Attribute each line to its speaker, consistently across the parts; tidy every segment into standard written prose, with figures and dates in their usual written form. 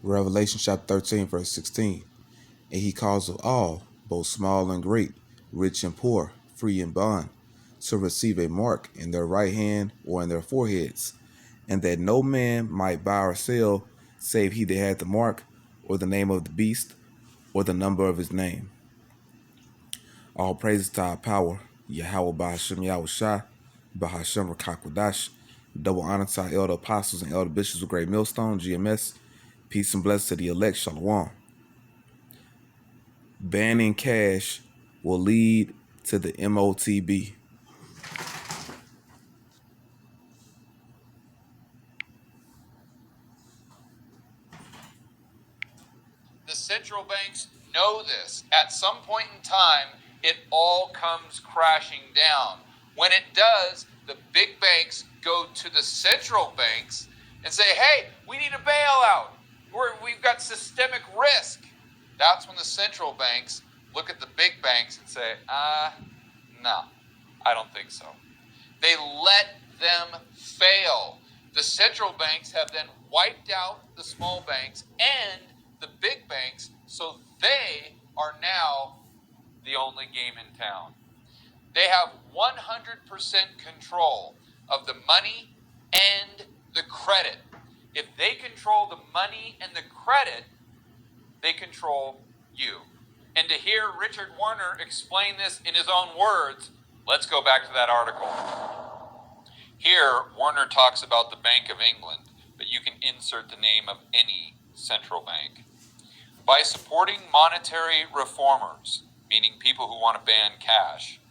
Speaker 1: Revelation chapter 13, verse 16. And he calls of all, both small and great, rich and poor, free and bond, to receive a mark in their right hand or in their foreheads, and that no man might buy or sell save he that had the mark, or the name of the beast, or the number of his name. All praises to our power, Yahweh Bahashem Yahushua, Bahashem Rakakwadash. Double honor to our elder apostles and elder bishops of Great Millstone, GMS. Peace and blessings to the elect, Shalom. Banning cash will lead to the MOTB.
Speaker 2: The central banks know this. At some point in time, it all comes crashing down. When it does, the big banks go to the central banks and say, hey, we need a bailout. We've got systemic risk. That's when the central banks look at the big banks and say, no, I don't think so. They let them fail. The central banks have then wiped out the small banks and the big banks, so they are now the only game in town. They have 100% control of the money and the credit. If they control the money and the credit, they control you. And to hear Richard Werner explain this in his own words, let's go back to that article. Here, Werner talks about the Bank of England, but you can insert the name of any central bank. By supporting monetary reformers, meaning people who want to ban cash,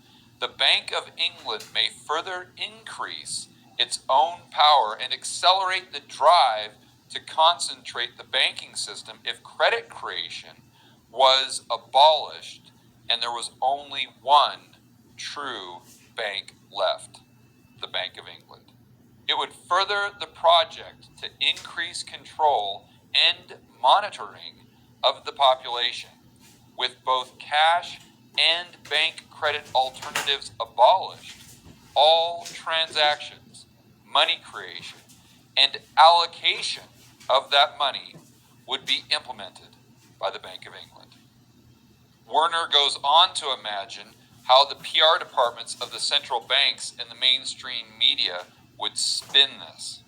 Speaker 2: the Bank of England may further increase its own power and accelerate the drive to concentrate the banking system if credit creation was abolished and there was only one true bank left, the Bank of England. It would further the project to increase control and monitoring of the population, with both cash and bank credit alternatives abolished. All transactions, money creation, and allocation of that money would be implemented by the Bank of England. Werner goes on to imagine how the PR departments of the central banks and the mainstream media would spin this,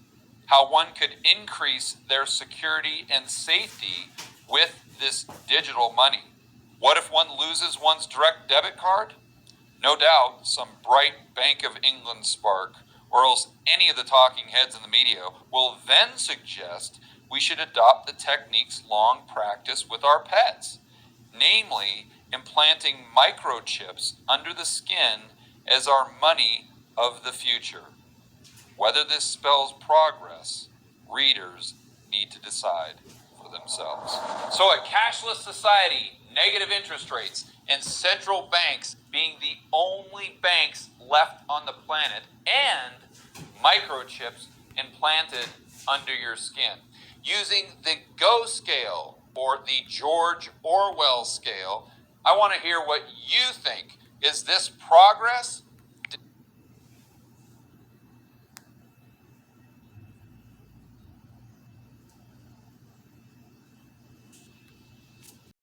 Speaker 2: how one could increase their security and safety with this digital money. What if one loses one's direct debit card? No doubt some bright Bank of England spark, or else any of the talking heads in the media, will then suggest we should adopt the techniques long practiced with our pets, namely implanting microchips under the skin as our money of the future. Whether this spells progress, readers need to decide for themselves. So a cashless society, negative interest rates, and central banks being the only banks left on the planet, and microchips implanted under your skin. Using the GO scale, or the George Orwell scale, I want to hear what you think. Is this progress